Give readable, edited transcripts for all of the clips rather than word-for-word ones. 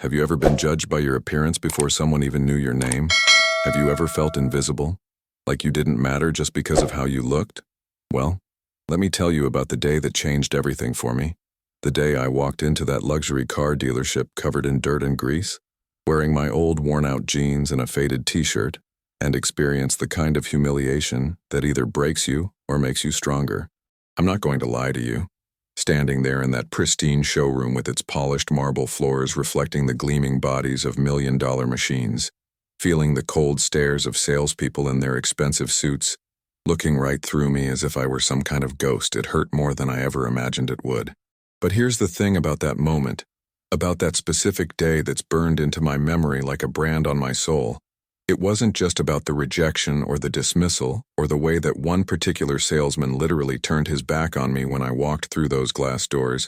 Have you ever been judged by your appearance before someone even knew your name? Have you ever felt invisible? Like you didn't matter just because of how you looked? Well, let me tell you about the day that changed everything for me. The day I walked into that luxury car dealership covered in dirt and grease, wearing my old worn-out jeans and a faded t-shirt, and experienced the kind of humiliation that either breaks you or makes you stronger. I'm not going to lie to you. Standing there in that pristine showroom with its polished marble floors reflecting the gleaming bodies of million-dollar machines, feeling the cold stares of salespeople in their expensive suits, looking right through me as if I were some kind of ghost, it hurt more than I ever imagined it would. But here's the thing about that moment, about that specific day that's burned into my memory like a brand on my soul. It wasn't just about the rejection or the dismissal or the way that one particular salesman literally turned his back on me when I walked through those glass doors.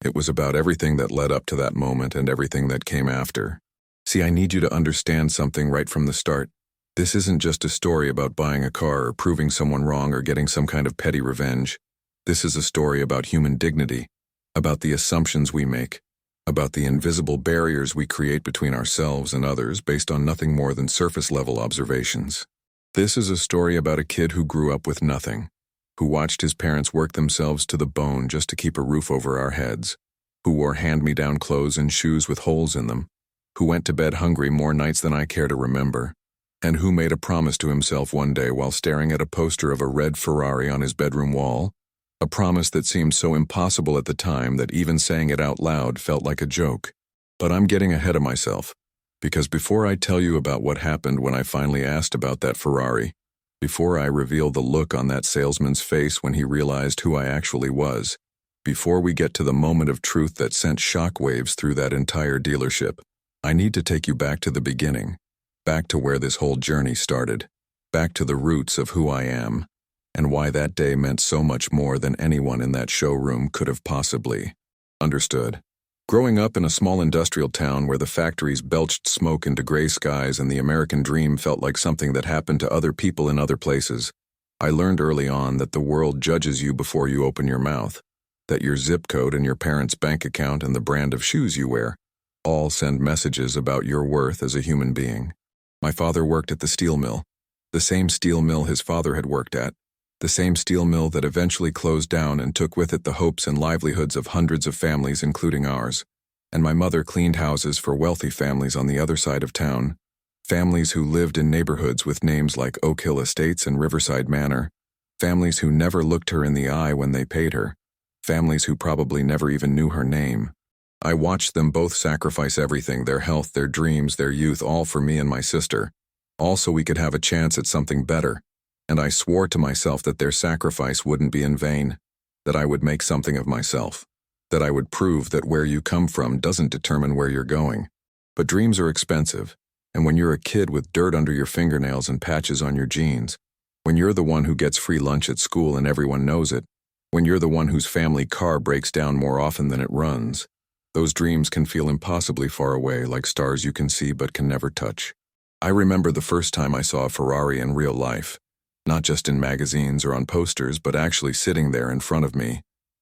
It was about everything that led up to that moment and everything that came after. See, I need you to understand something right from the start. This isn't just a story about buying a car or proving someone wrong or getting some kind of petty revenge. This is a story about human dignity, about the assumptions we make, about the invisible barriers we create between ourselves and others based on nothing more than surface-level observations. This is a story about a kid who grew up with nothing, who watched his parents work themselves to the bone just to keep a roof over our heads, who wore hand-me-down clothes and shoes with holes in them, who went to bed hungry more nights than I care to remember, and who made a promise to himself one day while staring at a poster of a red Ferrari on his bedroom wall, a promise that seemed so impossible at the time that even saying it out loud felt like a joke. But I'm getting ahead of myself, because before I tell you about what happened when I finally asked about that Ferrari, before I reveal the look on that salesman's face when he realized who I actually was, before we get to the moment of truth that sent shockwaves through that entire dealership, I need to take you back to the beginning, back to where this whole journey started, back to the roots of who I am, and why that day meant so much more than anyone in that showroom could have possibly understood. Growing up in a small industrial town where the factories belched smoke into gray skies and the American dream felt like something that happened to other people in other places, I learned early on that the world judges you before you open your mouth, that your zip code and your parents' bank account and the brand of shoes you wear all send messages about your worth as a human being. My father worked at the steel mill, the same steel mill his father had worked at, the same steel mill that eventually closed down and took with it the hopes and livelihoods of hundreds of families, including ours. And my mother cleaned houses for wealthy families on the other side of town, families who lived in neighborhoods with names like Oak Hill Estates and Riverside Manor, families who never looked her in the eye when they paid her, families who probably never even knew her name. I watched them both sacrifice everything, their health, their dreams, their youth, all for me and my sister, all so we could have a chance at something better. And I swore to myself that their sacrifice wouldn't be in vain, that I would make something of myself, that I would prove that where you come from doesn't determine where you're going. But dreams are expensive, and when you're a kid with dirt under your fingernails and patches on your jeans, when you're the one who gets free lunch at school and everyone knows it, when you're the one whose family car breaks down more often than it runs, those dreams can feel impossibly far away, like stars you can see but can never touch. I remember the first time I saw a Ferrari in real life. Not just in magazines or on posters, but actually sitting there in front of me,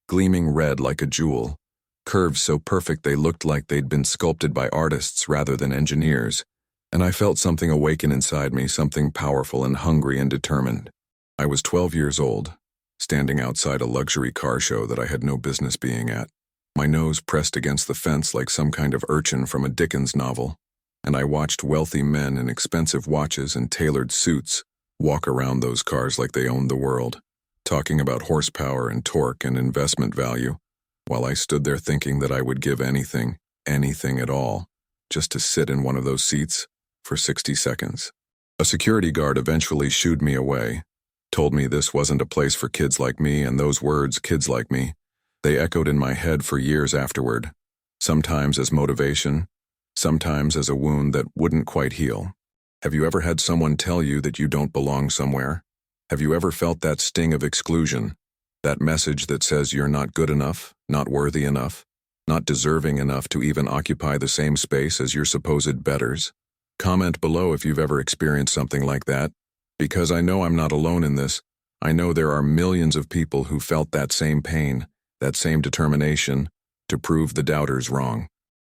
gleaming red like a jewel, curves so perfect they looked like they'd been sculpted by artists rather than engineers, and I felt something awaken inside me, something powerful and hungry and determined. I was 12 years old, standing outside a luxury car show that I had no business being at, my nose pressed against the fence like some kind of urchin from a Dickens novel, and I watched wealthy men in expensive watches and tailored suits walk around those cars like they owned the world, talking about horsepower and torque and investment value, while I stood there thinking that I would give anything at all, just to sit in one of those seats for 60 seconds. A security guard eventually shooed me away, told me this wasn't a place for kids like me, and those words, kids like me, they echoed in my head for years afterward, sometimes as motivation, sometimes as a wound that wouldn't quite heal. Have you ever had someone tell you that you don't belong somewhere? Have you ever felt that sting of exclusion? That message that says you're not good enough, not worthy enough, not deserving enough to even occupy the same space as your supposed betters? Comment below if you've ever experienced something like that, because I know I'm not alone in this. I know there are millions of people who felt that same pain, that same determination, to prove the doubters wrong.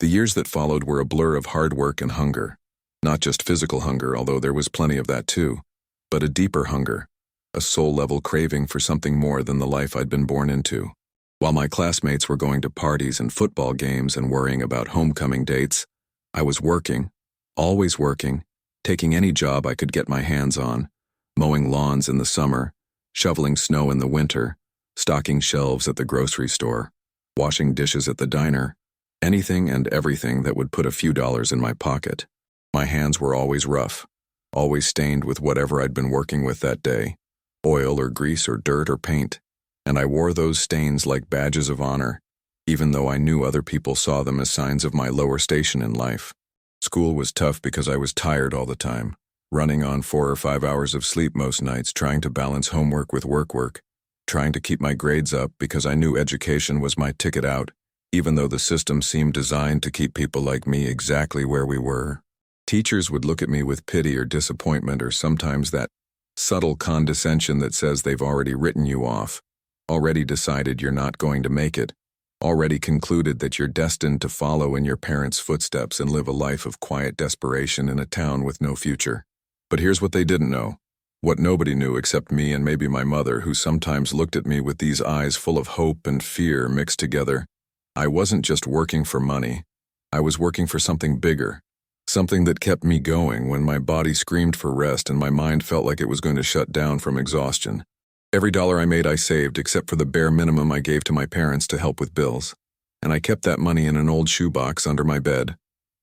The years that followed were a blur of hard work and hunger. Not just physical hunger, although there was plenty of that too, but a deeper hunger, a soul-level craving for something more than the life I'd been born into. While my classmates were going to parties and football games and worrying about homecoming dates, I was working, always working, taking any job I could get my hands on, mowing lawns in the summer, shoveling snow in the winter, stocking shelves at the grocery store, washing dishes at the diner, anything and everything that would put a few dollars in my pocket. My hands were always rough, always stained with whatever I'd been working with that day, oil or grease or dirt or paint, and I wore those stains like badges of honor, even though I knew other people saw them as signs of my lower station in life. School was tough because I was tired all the time, running on 4 or 5 hours of sleep most nights, trying to balance homework with work, trying to keep my grades up because I knew education was my ticket out, even though the system seemed designed to keep people like me exactly where we were. Teachers would look at me with pity or disappointment, or sometimes that subtle condescension that says they've already written you off, already decided you're not going to make it, already concluded that you're destined to follow in your parents' footsteps and live a life of quiet desperation in a town with no future. But here's what they didn't know, what nobody knew except me and maybe my mother, who sometimes looked at me with these eyes full of hope and fear mixed together. I wasn't just working for money. I was working for something bigger, something that kept me going when my body screamed for rest and my mind felt like it was going to shut down from exhaustion. Every dollar I made I saved, except for the bare minimum I gave to my parents to help with bills. And I kept that money in an old shoebox under my bed,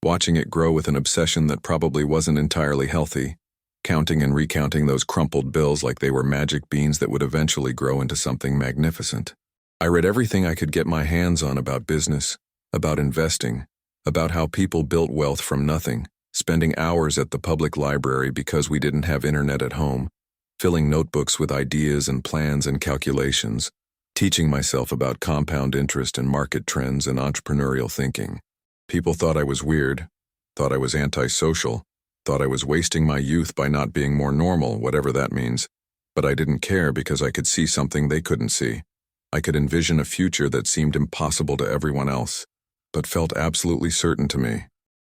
watching it grow with an obsession that probably wasn't entirely healthy, counting and recounting those crumpled bills like they were magic beans that would eventually grow into something magnificent. I read everything I could get my hands on about business, about investing, about how people built wealth from nothing, spending hours at the public library because we didn't have internet at home, filling notebooks with ideas and plans and calculations, teaching myself about compound interest and market trends and entrepreneurial thinking. People thought I was weird, thought I was antisocial, thought I was wasting my youth by not being more normal, whatever that means. But I didn't care because I could see something they couldn't see. I could envision a future that seemed impossible to everyone else, but felt absolutely certain to me.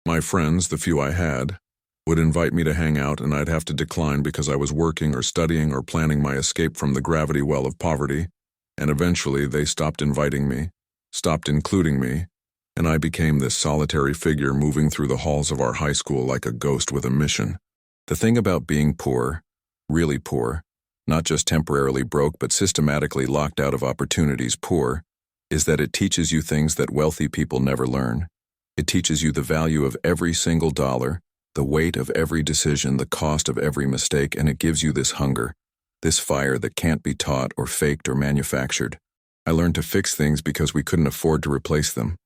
My friends, the few I had, would invite me to hang out and I'd have to decline because I was working or studying or planning my escape from the gravity well of poverty, and eventually they stopped inviting me, stopped including me, and I became this solitary figure moving through the halls of our high school like a ghost with a mission. The thing about being poor, really poor, not just temporarily broke but systematically locked out of opportunities poor, is that it teaches you things that wealthy people never learn. It teaches you the value of every single dollar, the weight of every decision, the cost of every mistake, and it gives you this hunger, this fire that can't be taught or faked or manufactured. I learned to fix things because we couldn't afford to replace them,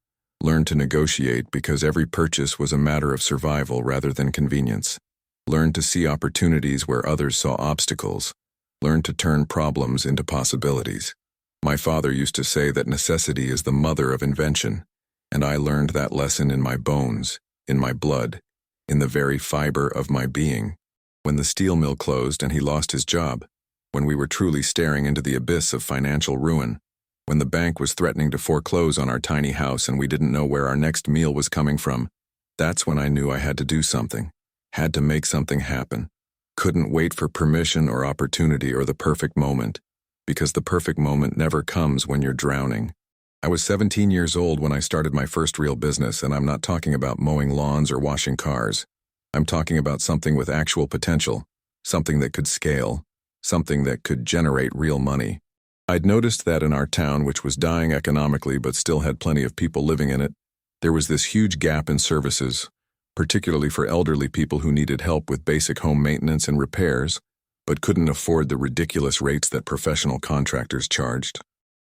learned to negotiate because every purchase was a matter of survival rather than convenience, learned to see opportunities where others saw obstacles, learned to turn problems into possibilities. My father used to say that necessity is the mother of invention, and I learned that lesson in my bones, in my blood, in the very fiber of my being. When the steel mill closed and he lost his job, when we were truly staring into the abyss of financial ruin, when the bank was threatening to foreclose on our tiny house and we didn't know where our next meal was coming from, that's when I knew I had to do something, had to make something happen. Couldn't wait for permission or opportunity or the perfect moment, because the perfect moment never comes when you're drowning. I was 17 years old when I started my first real business, and I'm not talking about mowing lawns or washing cars. I'm talking about something with actual potential, something that could scale, something that could generate real money. I'd noticed that in our town, which was dying economically but still had plenty of people living in it, there was this huge gap in services, particularly for elderly people who needed help with basic home maintenance and repairs, but couldn't afford the ridiculous rates that professional contractors charged.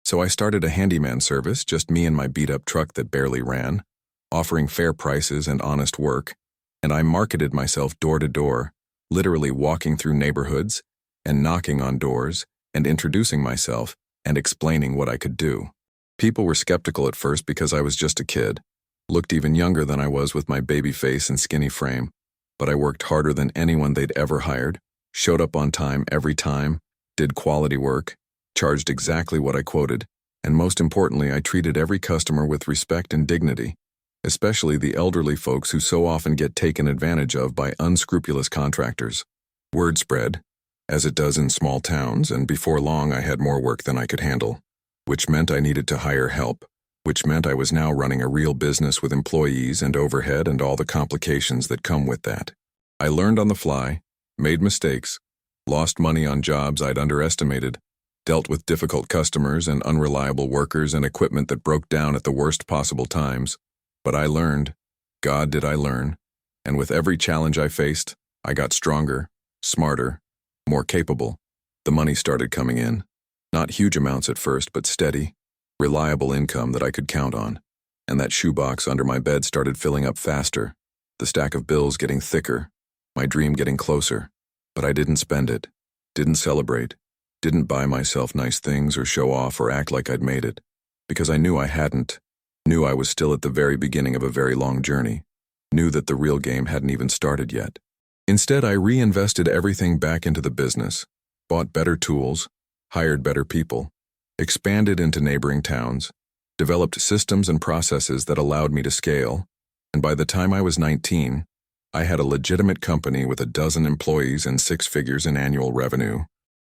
So I started a handyman service, just me and my beat-up truck that barely ran, offering fair prices and honest work, and I marketed myself door to door, literally walking through neighborhoods and knocking on doors and introducing myself and explaining what I could do. People were skeptical at first because I was just a kid, looked even younger than I was with my baby face and skinny frame, but I worked harder than anyone they'd ever hired, showed up on time every time, did quality work, charged exactly what I quoted, and most importantly, I treated every customer with respect and dignity. especially the elderly folks who so often get taken advantage of by unscrupulous contractors. Word spread, as it does in small towns, and before long I had more work than I could handle, which meant I needed to hire help, which meant I was now running a real business with employees and overhead and all the complications that come with that. I learned on the fly, made mistakes, lost money on jobs I'd underestimated, dealt with difficult customers and unreliable workers and equipment that broke down at the worst possible times. But I learned. God, did I learn. And with every challenge I faced, I got stronger, smarter, more capable. The money started coming in. Not huge amounts at first, but steady, reliable income that I could count on. And that shoebox under my bed started filling up faster, the stack of bills getting thicker, my dream getting closer. But I didn't spend it, didn't celebrate, didn't buy myself nice things or show off or act like I'd made it, because I knew I hadn't, knew I was still at the very beginning of a very long journey, knew that the real game hadn't even started yet. Instead, I reinvested everything back into the business, bought better tools, hired better people, expanded into neighboring towns, developed systems and processes that allowed me to scale, and by the time I was 19, I had a legitimate company with 12 employees and 6 figures in annual revenue.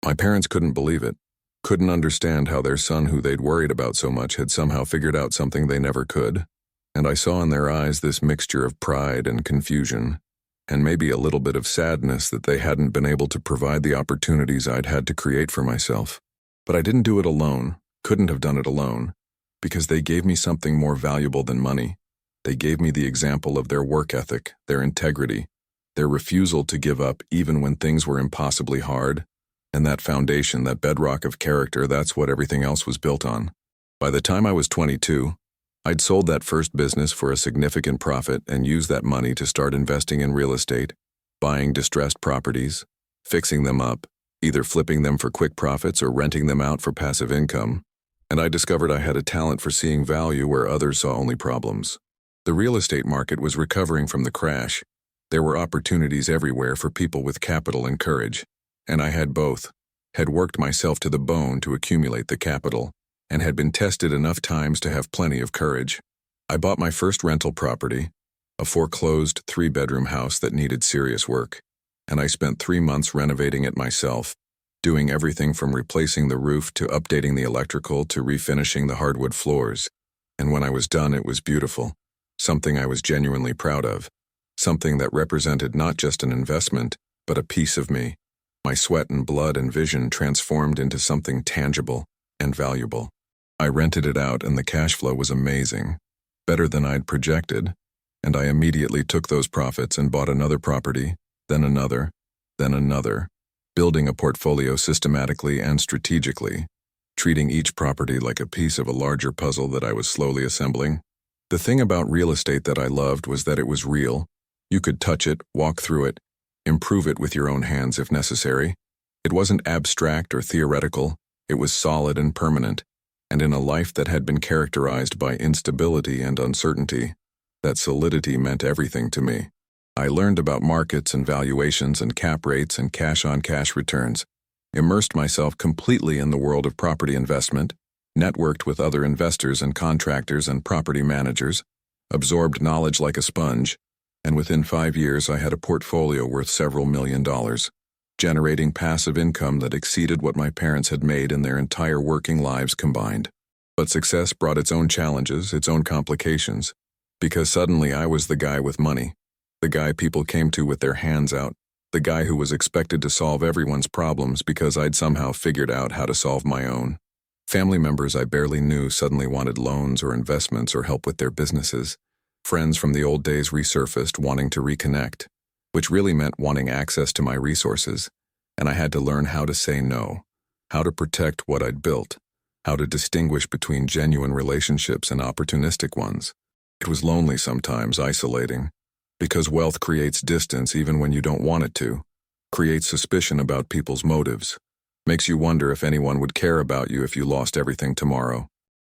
My parents couldn't believe it, couldn't understand how their son who they'd worried about so much had somehow figured out something they never could, and I saw in their eyes this mixture of pride and confusion, and maybe a little bit of sadness that they hadn't been able to provide the opportunities I'd had to create for myself. But I didn't do it alone, couldn't have done it alone, because they gave me something more valuable than money. They gave me the example of their work ethic, their integrity, their refusal to give up even when things were impossibly hard, and that foundation, that bedrock of character, that's what everything else was built on. By the time I was 22, I'd sold that first business for a significant profit and used that money to start investing in real estate, buying distressed properties, fixing them up, either flipping them for quick profits or renting them out for passive income. And I discovered I had a talent for seeing value where others saw only problems. The real estate market was recovering from the crash. There were opportunities everywhere for people with capital and courage. And I had both, had worked myself to the bone to accumulate the capital, and had been tested enough times to have plenty of courage. I bought my first rental property, a foreclosed 3-bedroom house that needed serious work, and I spent 3 months renovating it myself, doing everything from replacing the roof to updating the electrical to refinishing the hardwood floors. And when I was done, it was beautiful, something I was genuinely proud of, something that represented not just an investment, but a piece of me. My sweat and blood and vision transformed into something tangible and valuable. I rented it out and the cash flow was amazing, better than I'd projected, and I immediately took those profits and bought another property, then another, building a portfolio systematically and strategically, treating each property like a piece of a larger puzzle that I was slowly assembling. The thing about real estate that I loved was that it was real. You could touch it, walk through it, improve it with your own hands if necessary. It wasn't abstract or theoretical, it was solid and permanent, and in a life that had been characterized by instability and uncertainty, that solidity meant everything to me. I learned about markets and valuations and cap rates and cash-on-cash returns, immersed myself completely in the world of property investment, networked with other investors and contractors and property managers, absorbed knowledge like a sponge, and within 5 years I had a portfolio worth several $1 million, generating passive income that exceeded what my parents had made in their entire working lives combined. But success brought its own challenges, its own complications, because suddenly I was the guy with money, the guy people came to with their hands out, the guy who was expected to solve everyone's problems because I'd somehow figured out how to solve my own. Family members I barely knew suddenly wanted loans or investments or help with their businesses. Friends from the old days resurfaced wanting to reconnect, which really meant wanting access to my resources, and I had to learn how to say no, how to protect what I'd built, how to distinguish between genuine relationships and opportunistic ones. It was lonely sometimes, isolating, because wealth creates distance even when you don't want it to, creates suspicion about people's motives, makes you wonder if anyone would care about you if you lost everything tomorrow.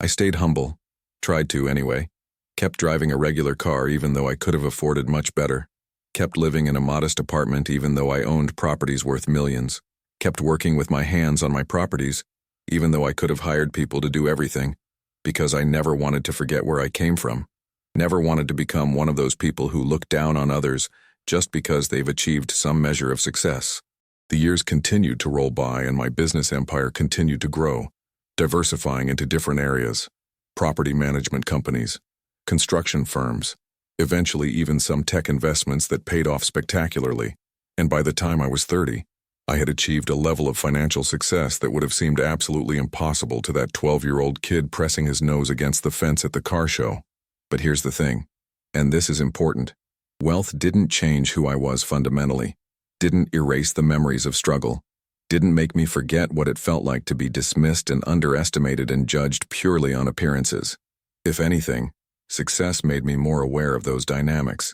I stayed humble, tried to anyway, kept driving a regular car even though I could have afforded much better, kept living in a modest apartment even though I owned properties worth millions, kept working with my hands on my properties even though I could have hired people to do everything, because I never wanted to forget where I came from. Never wanted to become one of those people who look down on others just because they've achieved some measure of success. The years continued to roll by and my business empire continued to grow, diversifying into different areas: property management companies, construction firms, eventually even some tech investments that paid off spectacularly. And by the time I was 30, I had achieved a level of financial success that would have seemed absolutely impossible to that 12-year-old kid pressing his nose against the fence at the car show. But here's the thing, and this is important. Wealth didn't change who I was fundamentally, didn't erase the memories of struggle, didn't make me forget what it felt like to be dismissed and underestimated and judged purely on appearances. If anything, success made me more aware of those dynamics,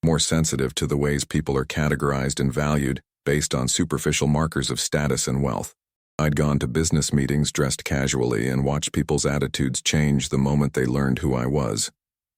more sensitive to the ways people are categorized and valued based on superficial markers of status and wealth. I'd gone to business meetings dressed casually and watched people's attitudes change the moment they learned who I was.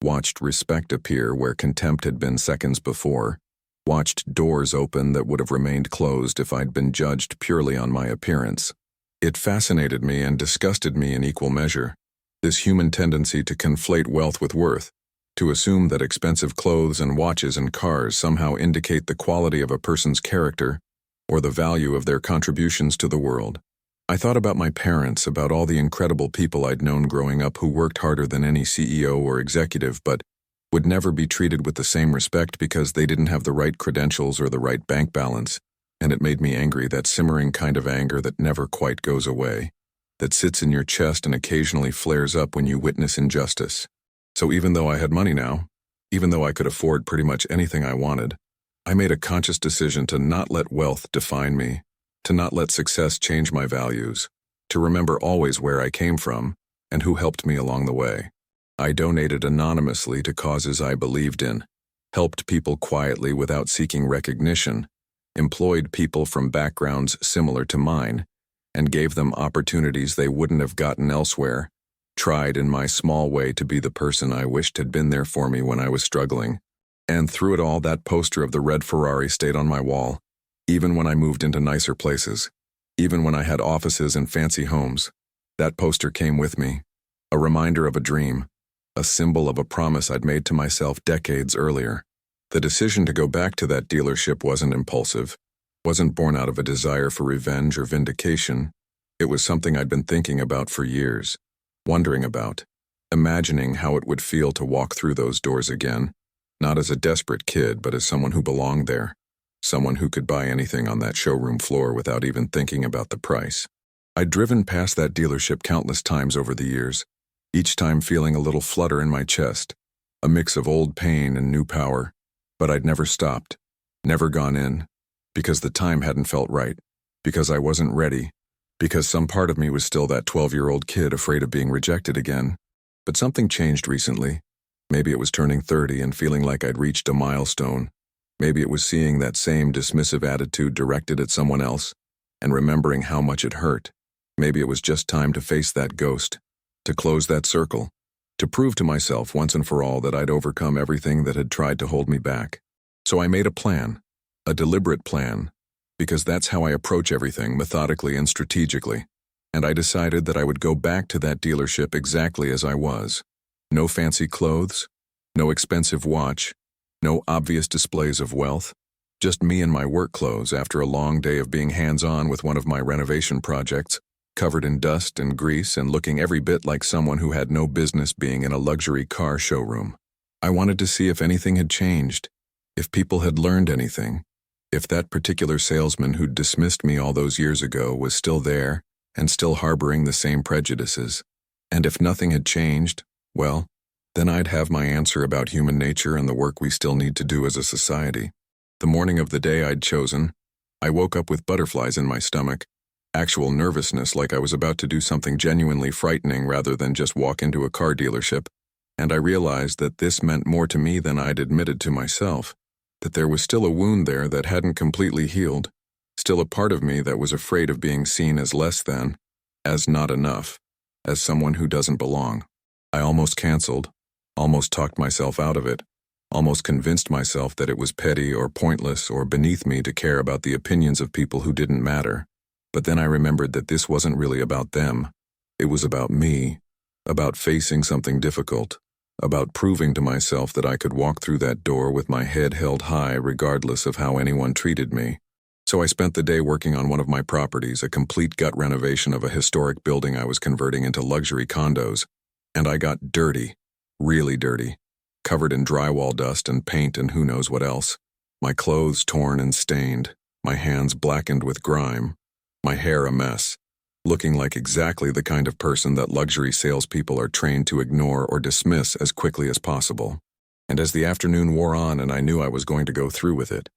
Watched respect appear where contempt had been seconds before. Watched doors open that would have remained closed if I'd been judged purely on my appearance. It fascinated me and disgusted me in equal measure. This human tendency to conflate wealth with worth, to assume that expensive clothes and watches and cars somehow indicate the quality of a person's character or the value of their contributions to the world. I thought about my parents, about all the incredible people I'd known growing up who worked harder than any CEO or executive but would never be treated with the same respect because they didn't have the right credentials or the right bank balance, and it made me angry, that simmering kind of anger that never quite goes away, that sits in your chest and occasionally flares up when you witness injustice. So even though I had money now, even though I could afford pretty much anything I wanted, I made a conscious decision to not let wealth define me, to not let success change my values, to remember always where I came from and who helped me along the way. I donated anonymously to causes I believed in, helped people quietly without seeking recognition, employed people from backgrounds similar to mine, and gave them opportunities they wouldn't have gotten elsewhere, tried in my small way to be the person I wished had been there for me when I was struggling. And through it all, that poster of the red Ferrari stayed on my wall. Even when I moved into nicer places, even when I had offices and fancy homes, that poster came with me, a reminder of a dream, a symbol of a promise I'd made to myself decades earlier. The decision to go back to that dealership wasn't impulsive, wasn't born out of a desire for revenge or vindication. It was something I'd been thinking about for years, wondering about, imagining how it would feel to walk through those doors again, not as a desperate kid, but as someone who belonged there. Someone who could buy anything on that showroom floor without even thinking about the price. I'd driven past that dealership countless times over the years, each time feeling a little flutter in my chest, a mix of old pain and new power, but I'd never stopped, never gone in, because the time hadn't felt right, because I wasn't ready, because some part of me was still that 12-year-old kid afraid of being rejected again. But something changed recently. Maybe it was turning 30 and feeling like I'd reached a milestone. Maybe it was seeing that same dismissive attitude directed at someone else and remembering how much it hurt. Maybe it was just time to face that ghost, to close that circle, to prove to myself once and for all that I'd overcome everything that had tried to hold me back. So I made a plan, a deliberate plan, because that's how I approach everything, methodically and strategically. And I decided that I would go back to that dealership exactly as I was. No fancy clothes, no expensive watch, no obvious displays of wealth, just me in my work clothes after a long day of being hands-on with one of my renovation projects, covered in dust and grease and looking every bit like someone who had no business being in a luxury car showroom. I wanted to see if anything had changed, if people had learned anything, if that particular salesman who'd dismissed me all those years ago was still there and still harboring the same prejudices. And if nothing had changed, well, then I'd have my answer about human nature and the work we still need to do as a society. The morning of the day I'd chosen, I woke up with butterflies in my stomach, actual nervousness like I was about to do something genuinely frightening rather than just walk into a car dealership, and I realized that this meant more to me than I'd admitted to myself, that there was still a wound there that hadn't completely healed, still a part of me that was afraid of being seen as less than, as not enough, as someone who doesn't belong. I almost canceled, almost talked myself out of it, almost convinced myself that it was petty or pointless or beneath me to care about the opinions of people who didn't matter. But then I remembered that this wasn't really about them. It was about me, about facing something difficult, about proving to myself that I could walk through that door with my head held high regardless of how anyone treated me. So I spent the day working on one of my properties, a complete gut renovation of a historic building I was converting into luxury condos. And I got dirty, really dirty, covered in drywall dust and paint and who knows what else. My clothes torn and stained, my hands blackened with grime, my hair a mess, looking like exactly the kind of person that luxury salespeople are trained to ignore or dismiss as quickly as possible. And as the afternoon wore on and I knew I was going to go through with it,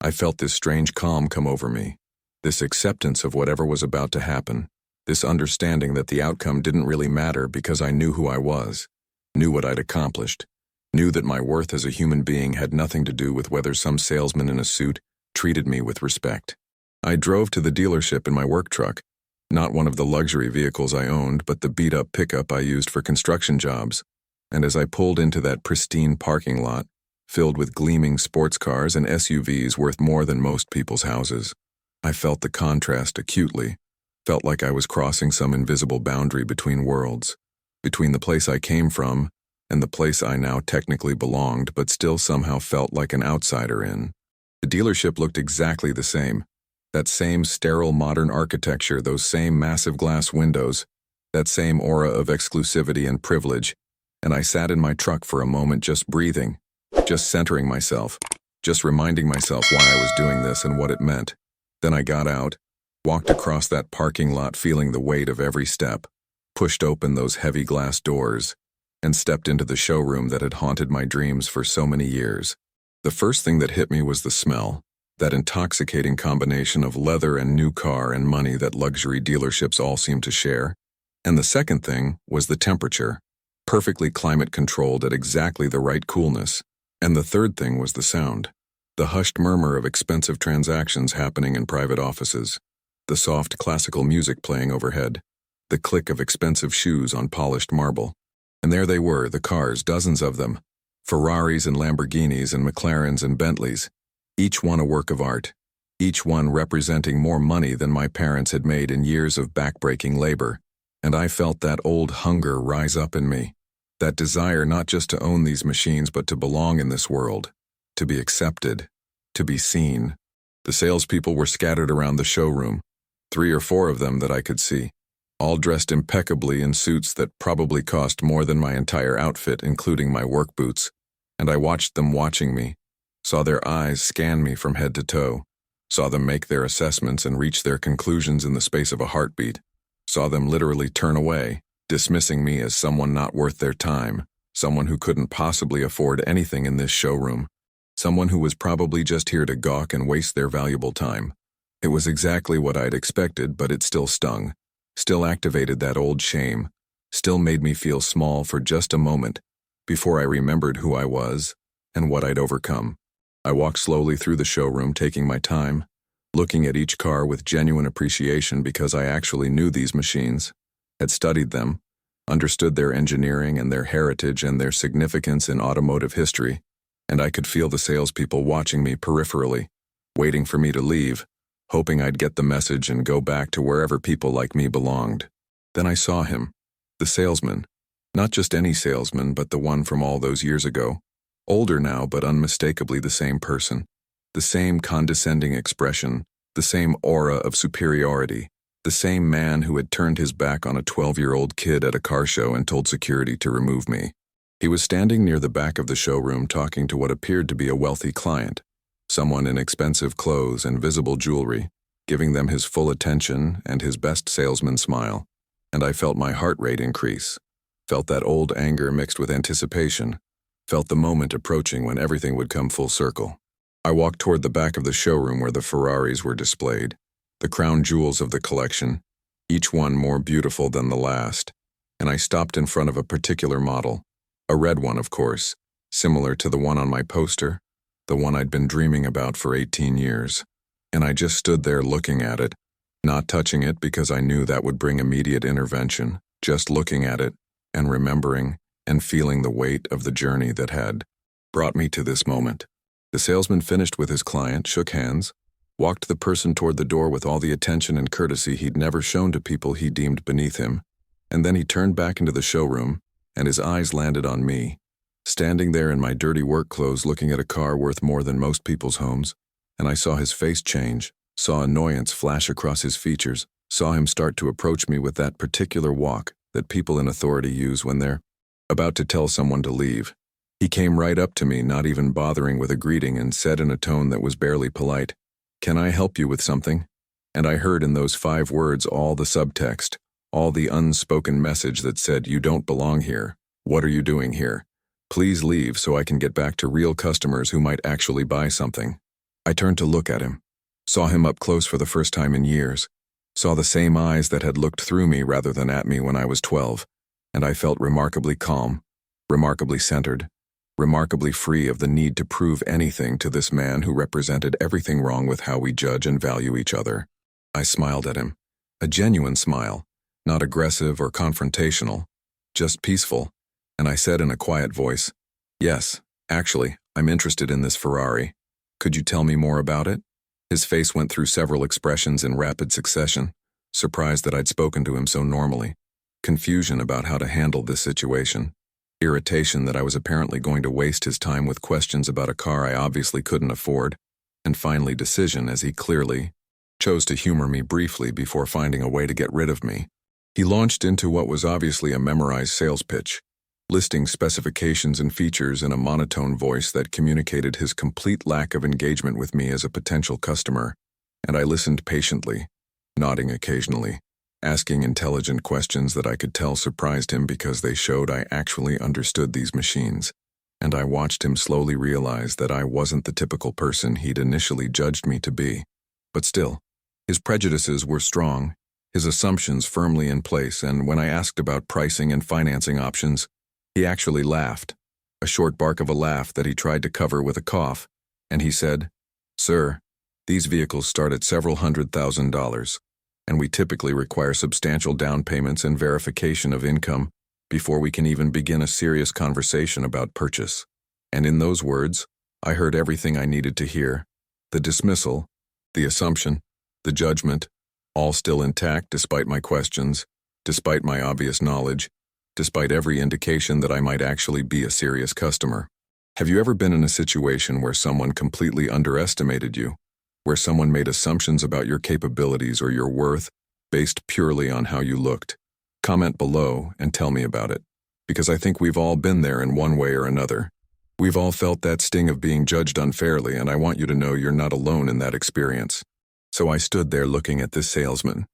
I felt this strange calm come over me, this acceptance of whatever was about to happen, this understanding that the outcome didn't really matter because I knew who I was, knew what I'd accomplished, knew that my worth as a human being had nothing to do with whether some salesman in a suit treated me with respect. I drove to the dealership in my work truck, not one of the luxury vehicles I owned, but the beat-up pickup I used for construction jobs, and as I pulled into that pristine parking lot, filled with gleaming sports cars and SUVs worth more than most people's houses, I felt the contrast acutely, felt like I was crossing some invisible boundary between worlds, between the place I came from and the place I now technically belonged but still somehow felt like an outsider in. The dealership looked exactly the same. That same sterile modern architecture, those same massive glass windows, that same aura of exclusivity and privilege, and I sat in my truck for a moment just breathing, just centering myself, just reminding myself why I was doing this and what it meant. Then I got out, walked across that parking lot feeling the weight of every step, pushed open those heavy glass doors, and stepped into the showroom that had haunted my dreams for so many years. The first thing that hit me was the smell, that intoxicating combination of leather and new car and money that luxury dealerships all seem to share. And the second thing was the temperature, perfectly climate-controlled at exactly the right coolness. And the third thing was the sound, the hushed murmur of expensive transactions happening in private offices, the soft classical music playing overhead, the click of expensive shoes on polished marble. And there they were, the cars, dozens of them, Ferraris and Lamborghinis and McLarens and Bentleys, each one a work of art, each one representing more money than my parents had made in years of backbreaking labor. And I felt that old hunger rise up in me, that desire not just to own these machines but to belong in this world, to be accepted, to be seen. The salespeople were scattered around the showroom, 3 or 4 of them that I could see, all dressed impeccably in suits that probably cost more than my entire outfit, including my work boots, and I watched them watching me, saw their eyes scan me from head to toe, saw them make their assessments and reach their conclusions in the space of a heartbeat, saw them literally turn away, dismissing me as someone not worth their time, someone who couldn't possibly afford anything in this showroom, someone who was probably just here to gawk and waste their valuable time. It was exactly what I'd expected, but it still stung, still activated that old shame, still made me feel small for just a moment before I remembered who I was and what I'd overcome. I walked slowly through the showroom, taking my time, looking at each car with genuine appreciation because I actually knew these machines, had studied them, understood their engineering and their heritage and their significance in automotive history, and I could feel the salespeople watching me peripherally, waiting for me to leave, hoping I'd get the message and go back to wherever people like me belonged. Then I saw him, the salesman, not just any salesman, but the one from all those years ago, older now but unmistakably the same person, the same condescending expression, the same aura of superiority, the same man who had turned his back on a 12-year-old kid at a car show and told security to remove me. He was standing near the back of the showroom talking to what appeared to be a wealthy client, someone in expensive clothes and visible jewelry, giving them his full attention and his best salesman smile. And I felt my heart rate increase, felt that old anger mixed with anticipation, felt the moment approaching when everything would come full circle. I walked toward the back of the showroom where the Ferraris were displayed, the crown jewels of the collection, each one more beautiful than the last, and I stopped in front of a particular model, a red one, of course, similar to the one on my poster, the one I'd been dreaming about for 18 years. And I just stood there looking at it, not touching it because I knew that would bring immediate intervention, just looking at it and remembering and feeling the weight of the journey that had brought me to this moment. The salesman finished with his client, shook hands, walked the person toward the door with all the attention and courtesy he'd never shown to people he deemed beneath him, and then he turned back into the showroom, and his eyes landed on me, standing there in my dirty work clothes looking at a car worth more than most people's homes, and I saw his face change, saw annoyance flash across his features, saw him start to approach me with that particular walk that people in authority use when they're about to tell someone to leave. He came right up to me, not even bothering with a greeting, and said in a tone that was barely polite, "Can I help you with something?" And I heard in those 5 words all the subtext, all the unspoken message that said, "You don't belong here. What are you doing here? Please leave so I can get back to real customers who might actually buy something." I turned to look at him, saw him up close for the first time in years, saw the same eyes that had looked through me rather than at me when I was 12, and I felt remarkably calm, remarkably centered, remarkably free of the need to prove anything to this man who represented everything wrong with how we judge and value each other. I smiled at him, a genuine smile, not aggressive or confrontational, just peaceful, and I said in a quiet voice, "Yes, actually, I'm interested in this Ferrari. Could you tell me more about it?" His face went through several expressions in rapid succession, surprised that I'd spoken to him so normally, confusion about how to handle this situation, irritation that I was apparently going to waste his time with questions about a car I obviously couldn't afford, and finally decision as he clearly chose to humor me briefly before finding a way to get rid of me. He launched into what was obviously a memorized sales pitch, listing specifications and features in a monotone voice that communicated his complete lack of engagement with me as a potential customer, and I listened patiently, nodding occasionally, asking intelligent questions that I could tell surprised him because they showed I actually understood these machines, and I watched him slowly realize that I wasn't the typical person he'd initially judged me to be. But still, his prejudices were strong, his assumptions firmly in place, and when I asked about pricing and financing options, he actually laughed, a short bark of a laugh that he tried to cover with a cough, and he said, "Sir, these vehicles start at several $100,000, and we typically require substantial down payments and verification of income before we can even begin a serious conversation about purchase." And in those words, I heard everything I needed to hear: the dismissal, the assumption, the judgment, all still intact despite my questions, despite my obvious knowledge, despite every indication that I might actually be a serious customer. Have you ever been in a situation where someone completely underestimated you, where someone made assumptions about your capabilities or your worth based purely on how you looked? Comment below and tell me about it, because I think we've all been there in one way or another. We've all felt that sting of being judged unfairly, and I want you to know you're not alone in that experience. So I stood there looking at this salesman,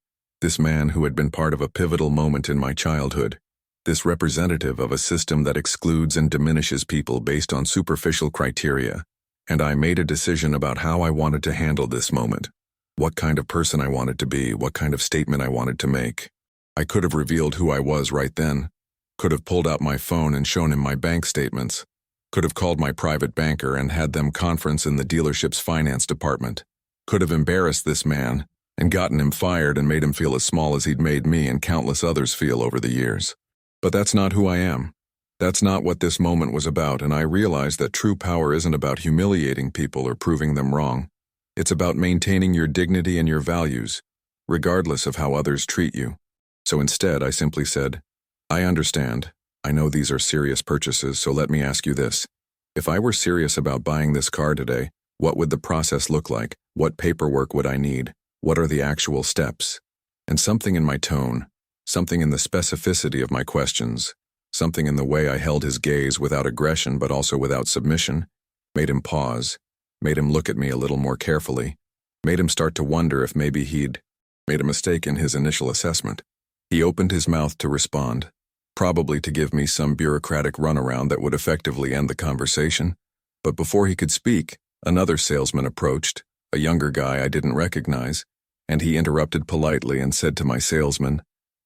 this man who had been part of a pivotal moment in my childhood, this representative of a system that excludes and diminishes people based on superficial criteria, and I made a decision about how I wanted to handle this moment, what kind of person I wanted to be, what kind of statement I wanted to make. I could have revealed who I was right then, could have pulled out my phone and shown him my bank statements, could have called my private banker and had them conference in the dealership's finance department, could have embarrassed this man and gotten him fired and made him feel as small as he'd made me and countless others feel over the years. But that's not who I am. That's not what this moment was about, and I realized that true power isn't about humiliating people or proving them wrong. It's about maintaining your dignity and your values, regardless of how others treat you. So instead, I simply said, "I understand. I know these are serious purchases, so let me ask you this. If I were serious about buying this car today, what would the process look like? What paperwork would I need? What are the actual steps?" And something in my tone, something in the specificity of my questions, something in the way I held his gaze without aggression but also without submission, made him pause, made him look at me a little more carefully, made him start to wonder if maybe he'd made a mistake in his initial assessment. He opened his mouth to respond, probably to give me some bureaucratic runaround that would effectively end the conversation, but before he could speak, another salesman approached, a younger guy I didn't recognize, and he interrupted politely and said to my salesman,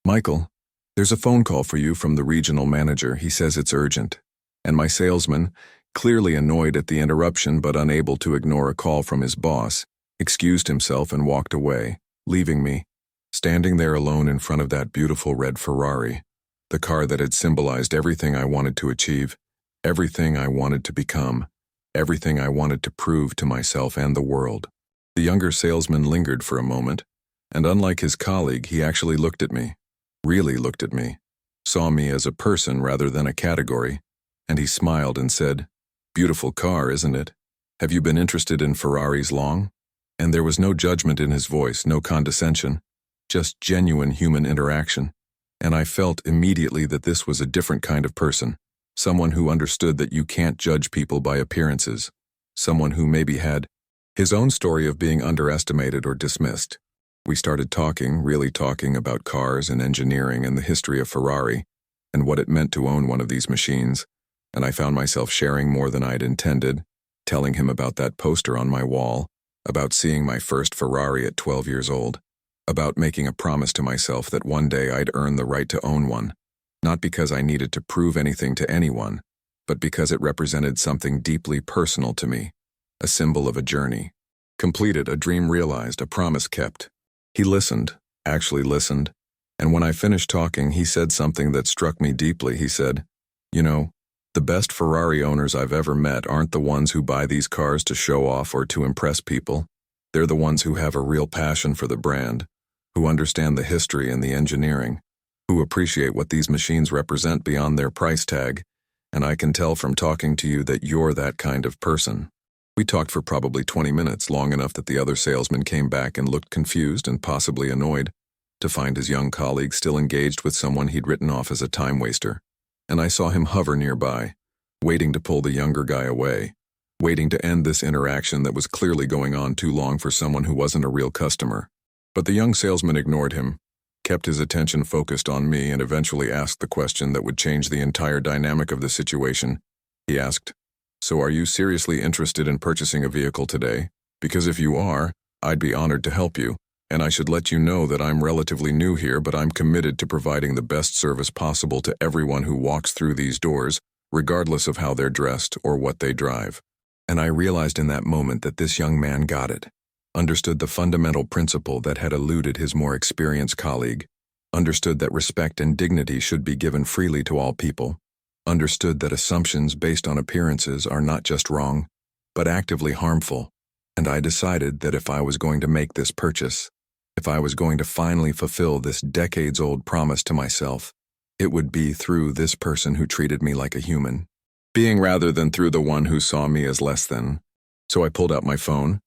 "Michael, there's a phone call for you from the regional manager. He says it's urgent." And my salesman, clearly annoyed at the interruption but unable to ignore a call from his boss, excused himself and walked away, leaving me standing there alone in front of that beautiful red Ferrari, the car that had symbolized everything I wanted to achieve, everything I wanted to become, everything I wanted to prove to myself and the world. The younger salesman lingered for a moment, and unlike his colleague, he actually looked at me, really looked at me, saw me as a person rather than a category, and he smiled and said, "Beautiful car, isn't it? Have you been interested in Ferraris long?" And there was no judgment in his voice, no condescension, just genuine human interaction. And I felt immediately that this was a different kind of person, someone who understood that you can't judge people by appearances, someone who maybe had his own story of being underestimated or dismissed. We started talking, really talking about cars and engineering and the history of Ferrari and what it meant to own one of these machines, and I found myself sharing more than I'd intended, telling him about that poster on my wall, about seeing my first Ferrari at 12 years old, about making a promise to myself that one day I'd earn the right to own one, not because I needed to prove anything to anyone, but because it represented something deeply personal to me, a symbol of a journey. Completed, a dream realized, a promise kept. He listened, actually listened, and when I finished talking, he said something that struck me deeply. He said, "You know, the best Ferrari owners I've ever met aren't the ones who buy these cars to show off or to impress people. They're the ones who have a real passion for the brand, who understand the history and the engineering, who appreciate what these machines represent beyond their price tag, and I can tell from talking to you that you're that kind of person." We talked for probably 20 minutes, long enough that the other salesman came back and looked confused and possibly annoyed to find his young colleague still engaged with someone he'd written off as a time waster. And I saw him hover nearby, waiting to pull the younger guy away, waiting to end this interaction that was clearly going on too long for someone who wasn't a real customer. But the young salesman ignored him, kept his attention focused on me, and eventually asked the question that would change the entire dynamic of the situation. He asked, "So are you seriously interested in purchasing a vehicle today? Because if you are, I'd be honored to help you, and I should let you know that I'm relatively new here, but I'm committed to providing the best service possible to everyone who walks through these doors, regardless of how they're dressed or what they drive." And I realized in that moment that this young man got it, understood the fundamental principle that had eluded his more experienced colleague, understood that respect and dignity should be given freely to all people, understood that assumptions based on appearances are not just wrong, but actively harmful. And I decided that if I was going to make this purchase, if I was going to finally fulfill this decades-old promise to myself, it would be through this person who treated me like a human being rather than through the one who saw me as less than. So I pulled out my phone,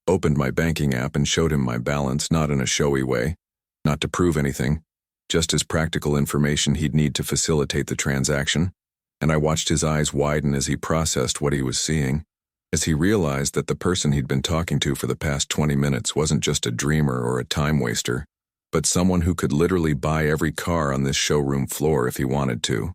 opened my banking app, and showed him my balance, not in a showy way, not to prove anything, just as practical information he'd need to facilitate the transaction. And I watched his eyes widen as he processed what he was seeing, as he realized that the person he'd been talking to for the past 20 minutes wasn't just a dreamer or a time waster, but someone who could literally buy every car on this showroom floor if he wanted to.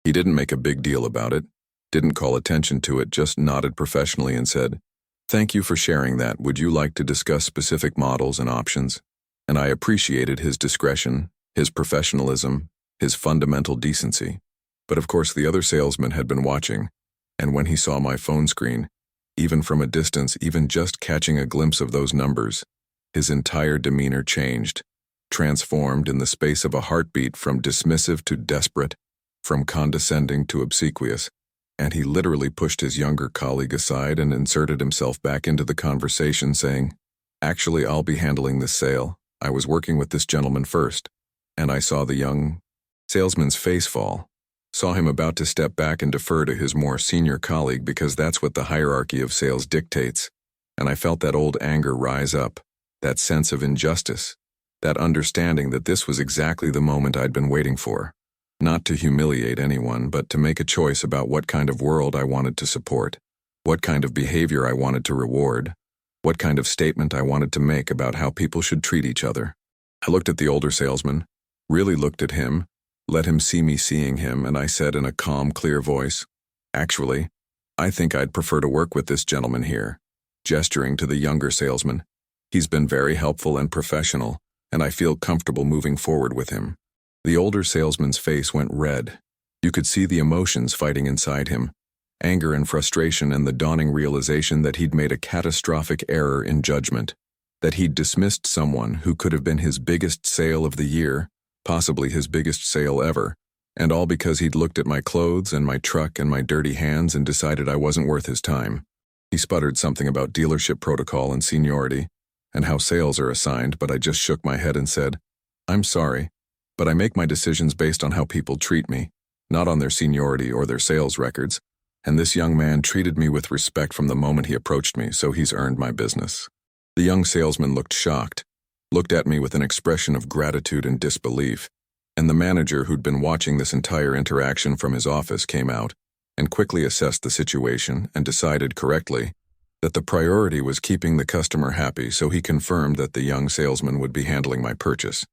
He didn't make a big deal about it, didn't call attention to it, just nodded professionally and said, "Thank you for sharing that. Would you like to discuss specific models and options?" And I appreciated his discretion, his professionalism, his fundamental decency. But of course the other salesman had been watching, and when he saw my phone screen, even from a distance, even just catching a glimpse of those numbers, his entire demeanor changed, transformed in the space of a heartbeat from dismissive to desperate, from condescending to obsequious, and he literally pushed his younger colleague aside and inserted himself back into the conversation, saying, "Actually, I'll be handling this sale. I was working with this gentleman first." And I saw the young salesman's face fall, saw him about to step back and defer to his more senior colleague because that's what the hierarchy of sales dictates, and I felt that old anger rise up, that sense of injustice, that understanding that this was exactly the moment I'd been waiting for, not to humiliate anyone, but to make a choice about what kind of world I wanted to support, what kind of behavior I wanted to reward, what kind of statement I wanted to make about how people should treat each other. I looked at the older salesman, really looked at him, let him see me seeing him, and I said in a calm, clear voice, "Actually, I think I'd prefer to work with this gentleman here," gesturing to the younger salesman. "He's been very helpful and professional, and I feel comfortable moving forward with him." The older salesman's face went red. You could see the emotions fighting inside him, anger and frustration, and the dawning realization that he'd made a catastrophic error in judgment, that he'd dismissed someone who could have been his biggest sale of the year, possibly his biggest sale ever, and all because he'd looked at my clothes and my truck and my dirty hands and decided I wasn't worth his time. He sputtered something about dealership protocol and seniority, and how sales are assigned, but I just shook my head and said, "I'm sorry, but I make my decisions based on how people treat me. not on their seniority or their sales records, and this young man treated me with respect from the moment he approached me, so he's earned my business. The young salesman looked shocked, looked at me with an expression of gratitude and disbelief, and the manager who'd been watching this entire interaction from his office came out and quickly assessed the situation and decided correctly that the priority was keeping the customer happy, so he confirmed that the young salesman would be handling my purchase.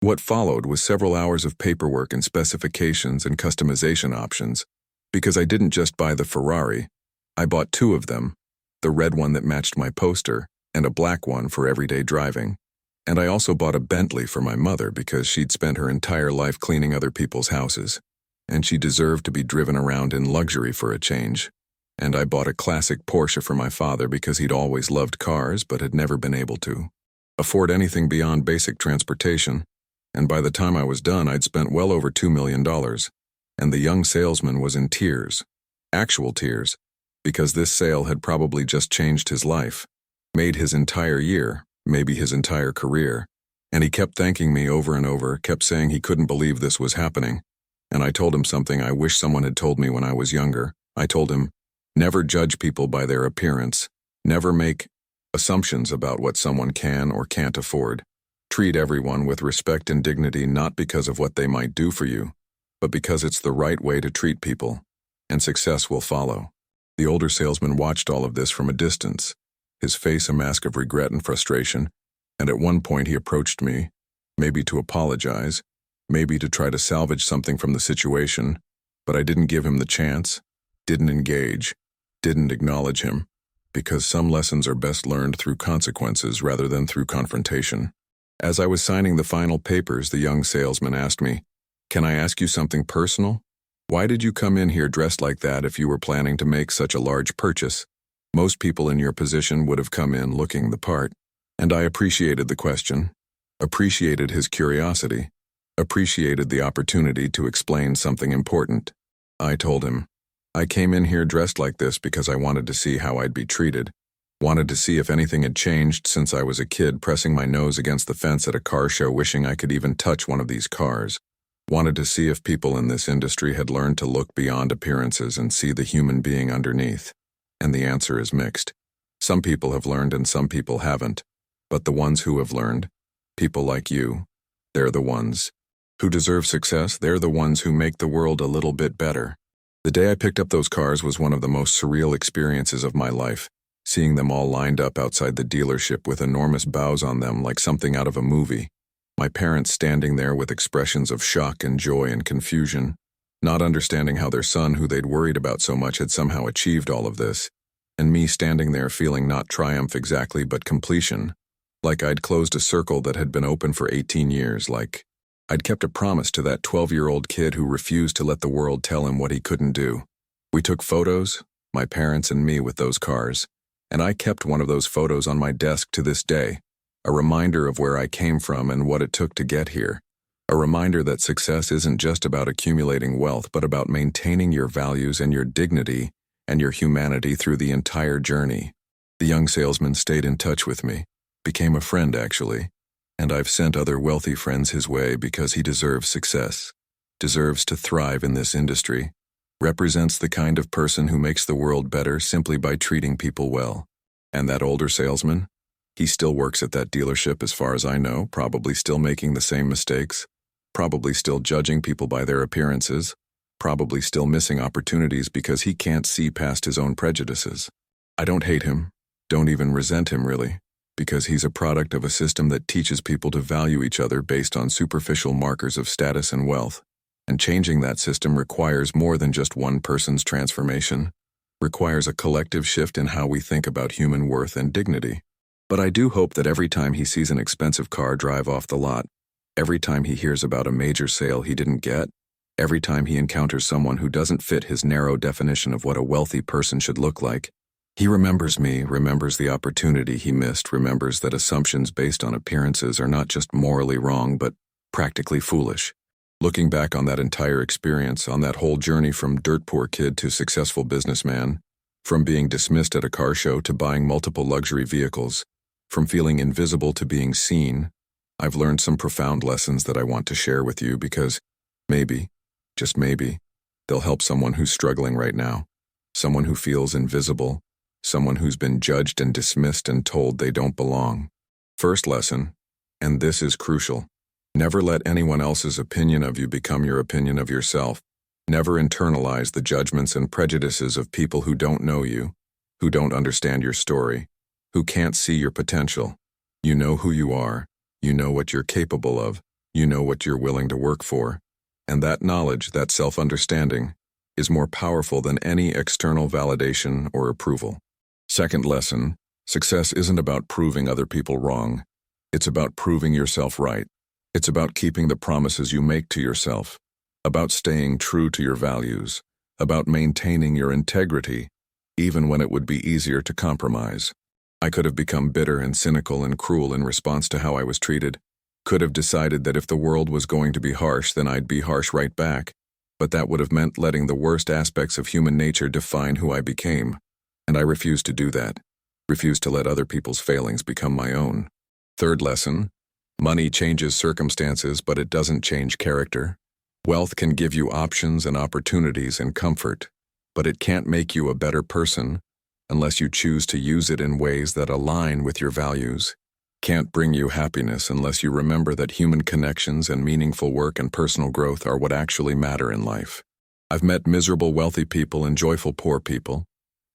What followed was several hours of paperwork and specifications and customization options, because I didn't just buy the Ferrari, I bought two of them, the red one that matched my poster and a black one for everyday driving. And I also bought a Bentley for my mother because she'd spent her entire life cleaning other people's houses, and she deserved to be driven around in luxury for a change. And I bought a classic Porsche for my father because he'd always loved cars but had never been able to afford anything beyond basic transportation. And by the time I was done, I'd spent well over $2 million. And the young salesman was in tears, actual tears, because this sale had probably just changed his life, made his entire year, maybe his entire career. And he kept thanking me over and over, kept saying he couldn't believe this was happening. And I told him something I wish someone had told me when I was younger. I told him, never judge people by their appearance. Never make assumptions about what someone can or can't afford. Treat everyone with respect and dignity, not because of what they might do for you, but because it's the right way to treat people, and success will follow. The older salesman watched all of this from a distance, his face a mask of regret and frustration, and at one point he approached me, maybe to apologize, maybe to try to salvage something from the situation, but I didn't give him the chance, didn't engage, didn't acknowledge him, because some lessons are best learned through consequences rather than through confrontation. As I was signing the final papers, the young salesman asked me, "Can I ask you something personal? Why did you come in here dressed like that if you were planning to make such a large purchase? Most people in your position would have come in looking the part." And I appreciated the question, appreciated his curiosity, appreciated the opportunity to explain something important. I told him, I came in here dressed like this because I wanted to see how I'd be treated, wanted to see if anything had changed since I was a kid pressing my nose against the fence at a car show wishing I could even touch one of these cars, wanted to see if people in this industry had learned to look beyond appearances and see the human being underneath. And the answer is mixed. Some people have learned and some people haven't. But the ones who have learned, people like you, they're the ones who deserve success. They're the ones who make the world a little bit better. The day I picked up those cars was one of the most surreal experiences of my life, seeing them all lined up outside the dealership with enormous bows on them like something out of a movie. My parents standing there with expressions of shock and joy and confusion, not understanding how their son, who they'd worried about so much, had somehow achieved all of this, and me standing there feeling not triumph exactly but completion. Like I'd closed a circle that had been open for 18 years, like I'd kept a promise to that 12-year-old kid who refused to let the world tell him what he couldn't do. We took photos, my parents and me, with those cars, and I kept one of those photos on my desk to this day, a reminder of where I came from and what it took to get here, a reminder that success isn't just about accumulating wealth but about maintaining your values and your dignity and your humanity through the entire journey. The young salesman stayed in touch with me. Became a friend, actually, and I've sent other wealthy friends his way because he deserves success, deserves to thrive in this industry, represents the kind of person who makes the world better simply by treating people well. And that older salesman? He still works at that dealership as far as I know, probably still making the same mistakes, probably still judging people by their appearances, probably still missing opportunities because he can't see past his own prejudices. I don't hate him, don't even resent him really, because he's a product of a system that teaches people to value each other based on superficial markers of status and wealth. And changing that system requires more than just one person's transformation, requires a collective shift in how we think about human worth and dignity. But I do hope that every time he sees an expensive car drive off the lot, every time he hears about a major sale he didn't get, every time he encounters someone who doesn't fit his narrow definition of what a wealthy person should look like, he remembers me, remembers the opportunity he missed, remembers that assumptions based on appearances are not just morally wrong, but practically foolish. Looking back on that entire experience, on that whole journey from dirt poor kid to successful businessman, from being dismissed at a car show to buying multiple luxury vehicles, from feeling invisible to being seen, I've learned some profound lessons that I want to share with you because maybe, just maybe, They'll help someone who's struggling right now, someone who feels invisible, someone who's been judged and dismissed and told they don't belong. First lesson, and this is crucial, never let anyone else's opinion of you become your opinion of yourself. Never internalize the judgments and prejudices of people who don't know you, who don't understand your story, who can't see your potential. You know who you are, you know what you're capable of, you know what you're willing to work for. And that knowledge, that self-understanding, is more powerful than any external validation or approval. Second lesson, success isn't about proving other people wrong. It's about proving yourself right. It's about keeping the promises you make to yourself, about staying true to your values, about maintaining your integrity, even when it would be easier to compromise. I could have become bitter and cynical and cruel in response to how I was treated. Could have decided that if the world was going to be harsh, then I'd be harsh right back. But that would have meant letting the worst aspects of human nature define who I became. And I refused to do that. Refused to let other people's failings become my own. Third lesson, money changes circumstances, but it doesn't change character. Wealth can give you options and opportunities and comfort, but it can't make you a better person unless you choose to use it in ways that align with your values. Can't bring you happiness unless you remember that human connections and meaningful work and personal growth are what actually matter in life. I've met miserable wealthy people and joyful poor people,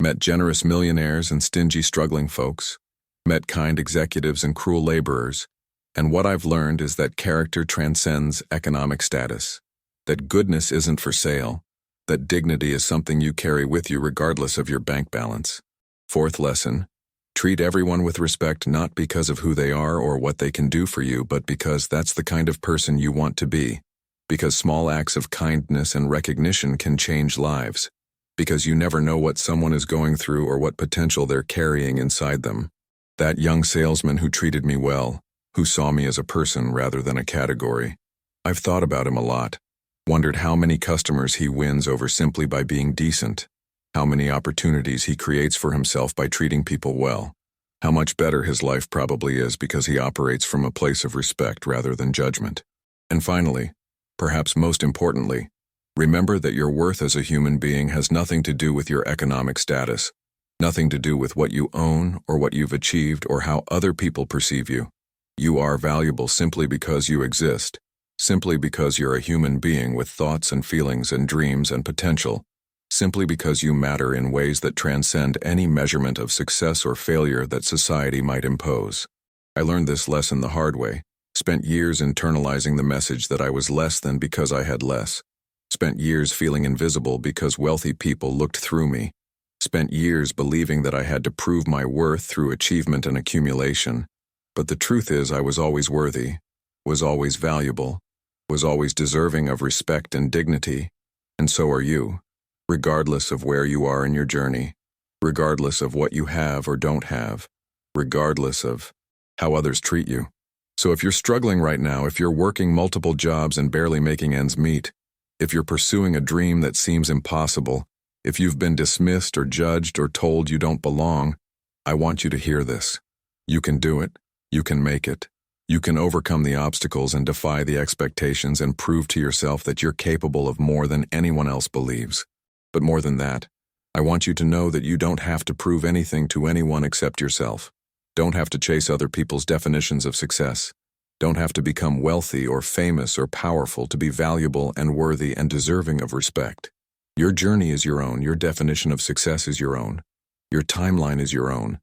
met generous millionaires and stingy struggling folks, met kind executives and cruel laborers, and what I've learned is that character transcends economic status, that goodness isn't for sale, that dignity is something you carry with you regardless of your bank balance. Fourth lesson, treat everyone with respect not because of who they are or what they can do for you, but because that's the kind of person you want to be. Because small acts of kindness and recognition can change lives. Because you never know what someone is going through or what potential they're carrying inside them. That young salesman who treated me well, who saw me as a person rather than a category. I've thought about him a lot. Wondered how many customers he wins over simply by being decent. How many opportunities he creates for himself by treating people well. How much better his life probably is because he operates from a place of respect rather than judgment. And finally, perhaps most importantly, remember that your worth as a human being has nothing to do with your economic status, nothing to do with what you own or what you've achieved or how other people perceive you. You are valuable simply because you exist, simply because you're a human being with thoughts and feelings and dreams and potential, simply because you matter in ways that transcend any measurement of success or failure that society might impose. I learned this lesson the hard way, spent years internalizing the message that I was less than because I had less, spent years feeling invisible because wealthy people looked through me, spent years believing that I had to prove my worth through achievement and accumulation. But the truth is I was always worthy, was always valuable, was always deserving of respect and dignity, and so are you. Regardless of where you are in your journey, regardless of what you have or don't have, regardless of how others treat you. So if you're struggling right now, if you're working multiple jobs and barely making ends meet, if you're pursuing a dream that seems impossible, if you've been dismissed or judged or told you don't belong, I want you to hear this. You can do it. You can make it. You can overcome the obstacles and defy the expectations and prove to yourself that you're capable of more than anyone else believes. But more than that, I want you to know that you don't have to prove anything to anyone except yourself. Don't have to chase other people's definitions of success. Don't have to become wealthy or famous or powerful to be valuable and worthy and deserving of respect. Your journey is your own. Your definition of success is your own. Your timeline is your own.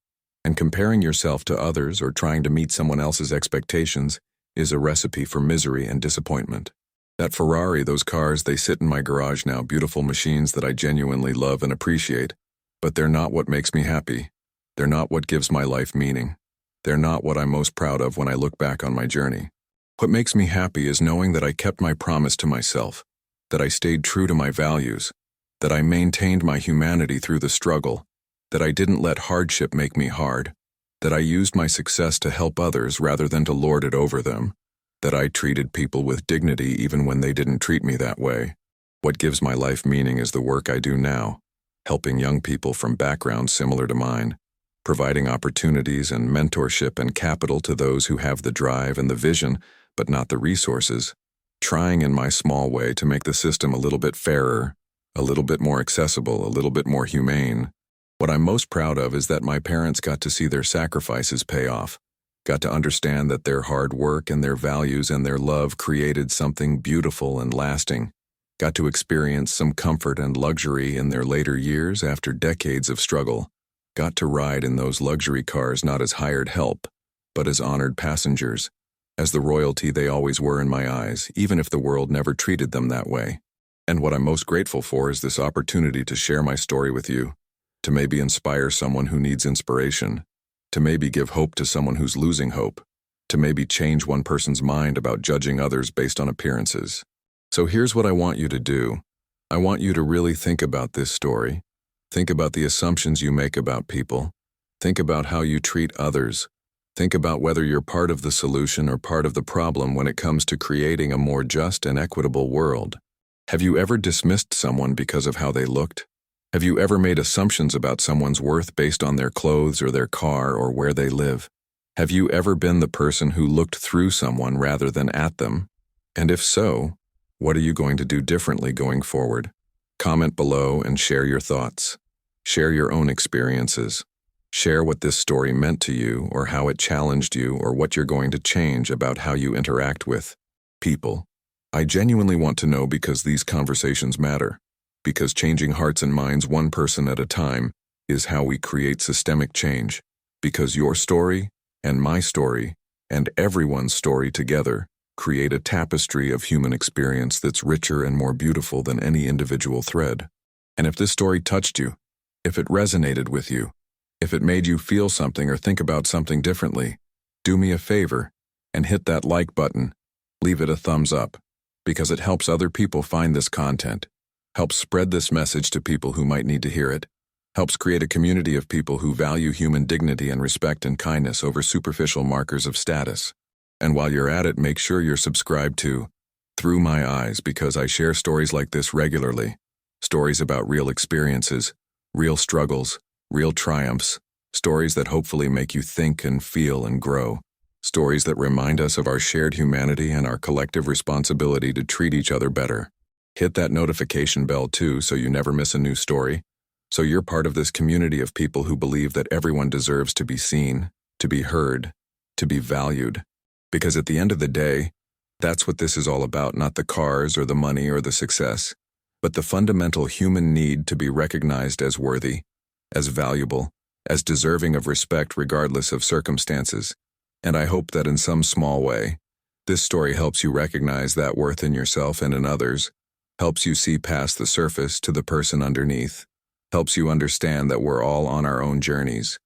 And comparing yourself to others or trying to meet someone else's expectations is a recipe for misery and disappointment. That Ferrari, those cars, they sit in my garage now, beautiful machines that I genuinely love and appreciate, but they're not what makes me happy. They're not what gives my life meaning. They're not what I'm most proud of when I look back on my journey. What makes me happy is knowing that I kept my promise to myself, that I stayed true to my values, that I maintained my humanity through the struggle, that I didn't let hardship make me hard, that I used my success to help others rather than to lord it over them, that I treated people with dignity even when they didn't treat me that way. What gives my life meaning is the work I do now, helping young people from backgrounds similar to mine, providing opportunities and mentorship and capital to those who have the drive and the vision, but not the resources, trying in my small way to make the system a little bit fairer, a little bit more accessible, a little bit more humane. What I'm most proud of is that my parents got to see their sacrifices pay off, got to understand that their hard work and their values and their love created something beautiful and lasting, got to experience some comfort and luxury in their later years after decades of struggle, got to ride in those luxury cars not as hired help, but as honored passengers, as the royalty they always were in my eyes, even if the world never treated them that way. And what I'm most grateful for is this opportunity to share my story with you, to maybe inspire someone who needs inspiration, to maybe give hope to someone who's losing hope, to maybe change one person's mind about judging others based on appearances. So here's what I want you to do. I want you to really think about this story. Think about the assumptions you make about people. Think about how you treat others. Think about whether you're part of the solution or part of the problem when it comes to creating a more just and equitable world. Have you ever dismissed someone because of how they looked? Have you ever made assumptions about someone's worth based on their clothes or their car or where they live? Have you ever been the person who looked through someone rather than at them? And if so, what are you going to do differently going forward? Comment below and share your thoughts. Share your own experiences. Share what this story meant to you or how it challenged you or what you're going to change about how you interact with people. I genuinely want to know because these conversations matter. Because changing hearts and minds one person at a time is how we create systemic change. Because your story and my story and everyone's story together create a tapestry of human experience that's richer and more beautiful than any individual thread. And if this story touched you, if it resonated with you, if it made you feel something or think about something differently, do me a favor and hit that like button. Leave it a thumbs up, because it helps other people find this content, helps spread this message to people who might need to hear it, helps create a community of people who value human dignity and respect and kindness over superficial markers of status. And while you're at it, make sure you're subscribed to Through My Eyes, because I share stories like this regularly. Stories about real experiences, real struggles, real triumphs, stories that hopefully make you think and feel and grow. Stories that remind us of our shared humanity and our collective responsibility to treat each other better. Hit that notification bell too so you never miss a new story. So you're part of this community of people who believe that everyone deserves to be seen, to be heard, to be valued. Because at the end of the day, that's what this is all about, not the cars or the money or the success, but the fundamental human need to be recognized as worthy, as valuable, as deserving of respect regardless of circumstances. And I hope that in some small way, this story helps you recognize that worth in yourself and in others, helps you see past the surface to the person underneath, helps you understand that we're all on our own journeys,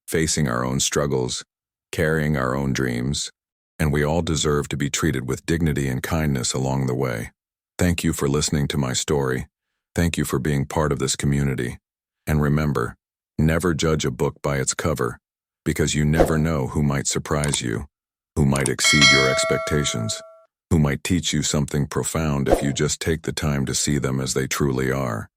facing our own struggles, carrying our own dreams, and we all deserve to be treated with dignity and kindness along the way. Thank you for listening to my story. Thank you for being part of this community. And remember, never judge a book by its cover, because you never know who might surprise you, who might exceed your expectations, who might teach you something profound if you just take the time to see them as they truly are.